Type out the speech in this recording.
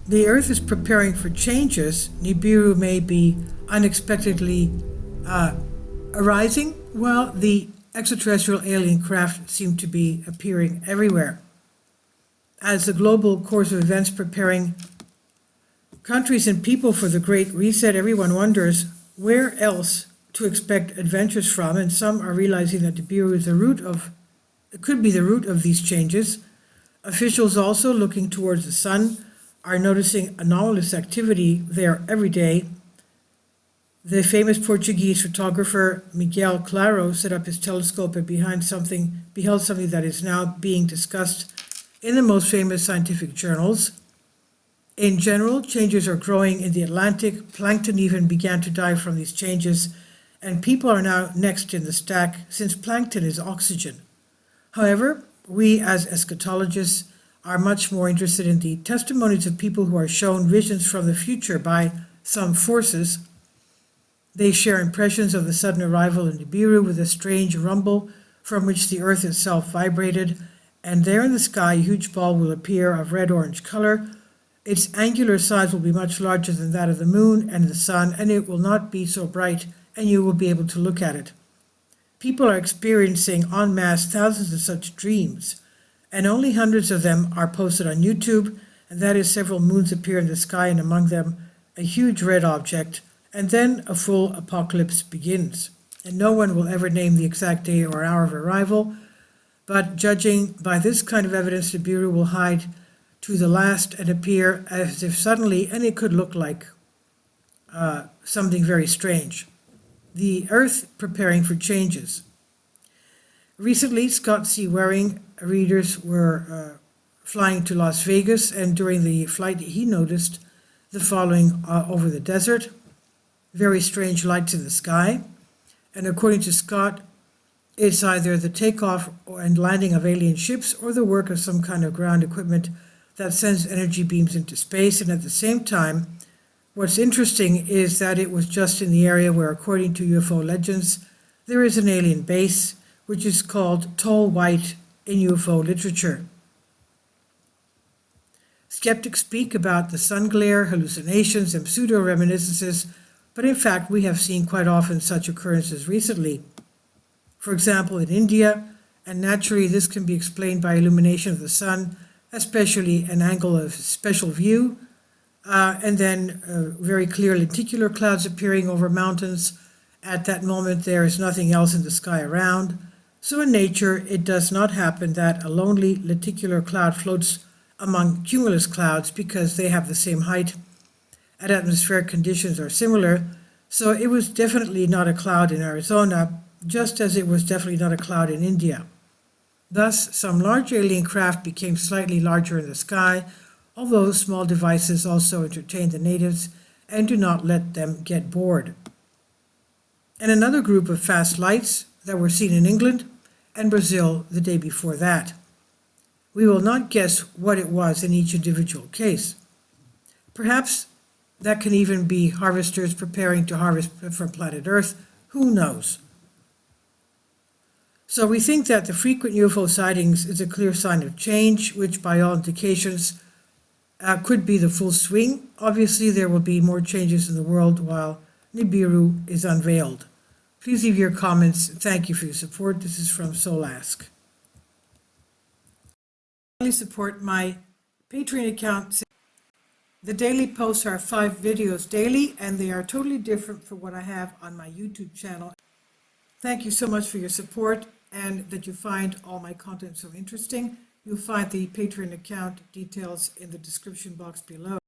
The Earth is preparing for changes. Nibiru may be unexpectedly arising, while the extraterrestrial alien craft seem to be appearing everywhere. As the global course of events preparing countries and people for the Great Reset, everyone wonders where else to expect adventures from, and some are realizing that Nibiru is it could be the root of these changes. Officials also looking towards the sun are noticing anomalous activity there every day. The famous Portuguese photographer Miguel Claro set up his telescope and beheld something that is now being discussed in the most famous scientific journals. In general, changes are growing in the Atlantic. Plankton even began to die from these changes, and people are now next in the stack since plankton is oxygen. However, we as eschatologists are much more interested in the testimonies of people who are shown visions from the future by some forces. They share impressions of the sudden arrival in Nibiru with a strange rumble from which the earth itself vibrated, and there in the sky a huge ball will appear of red-orange color. Its angular size will be much larger than that of the moon and the sun, and it will not be so bright, and you will be able to look at it. People are experiencing en masse thousands of such dreams, and only hundreds of them are posted on YouTube, and that is several moons appear in the sky, and among them a huge red object, and then a full apocalypse begins. And no one will ever name the exact day or hour of arrival, but judging by this kind of evidence, the Bureau will hide to the last and appear as if suddenly, and it could look like something very strange. The Earth preparing for changes. Recently, Scott C. Waring readers were flying to Las Vegas, and during the flight he noticed the following over the desert: very strange lights in the sky, and according to Scott, it's either the takeoff and landing of alien ships or the work of some kind of ground equipment that sends energy beams into space. And at the same time, what's interesting is that it was just in the area where, according to UFO legends, there is an alien base, which is called Tall White in UFO literature. Skeptics speak about the sun glare, hallucinations, and pseudo-reminiscences, but in fact we have seen quite often such occurrences recently. For example, in India, and naturally this can be explained by illumination of the sun, especially an angle of special view, and then very clear lenticular clouds appearing over mountains. At that moment there is nothing else in the sky around. So in nature it does not happen that a lonely lenticular cloud floats among cumulus clouds because they have the same height and atmospheric conditions are similar. So it was definitely not a cloud in Arizona, just as it was definitely not a cloud in India. Thus, some large alien craft became slightly larger in the sky, although small devices also entertain the natives and do not let them get bored. And another group of fast lights that were seen in England and Brazil the day before that. We will not guess what it was in each individual case. Perhaps that can even be harvesters preparing to harvest from planet Earth. Who knows? So we think that the frequent UFO sightings is a clear sign of change, which by all indications could be the full swing. Obviously, there will be more changes in the world while Nibiru is unveiled. Please leave your comments. Thank you for your support. This is from Solask. Support my Patreon account. The daily posts are 5 videos daily, and they are totally different from what I have on my YouTube channel. Thank you so much for your support and that you find all my content so interesting. You'll find the Patreon account details in the description box below.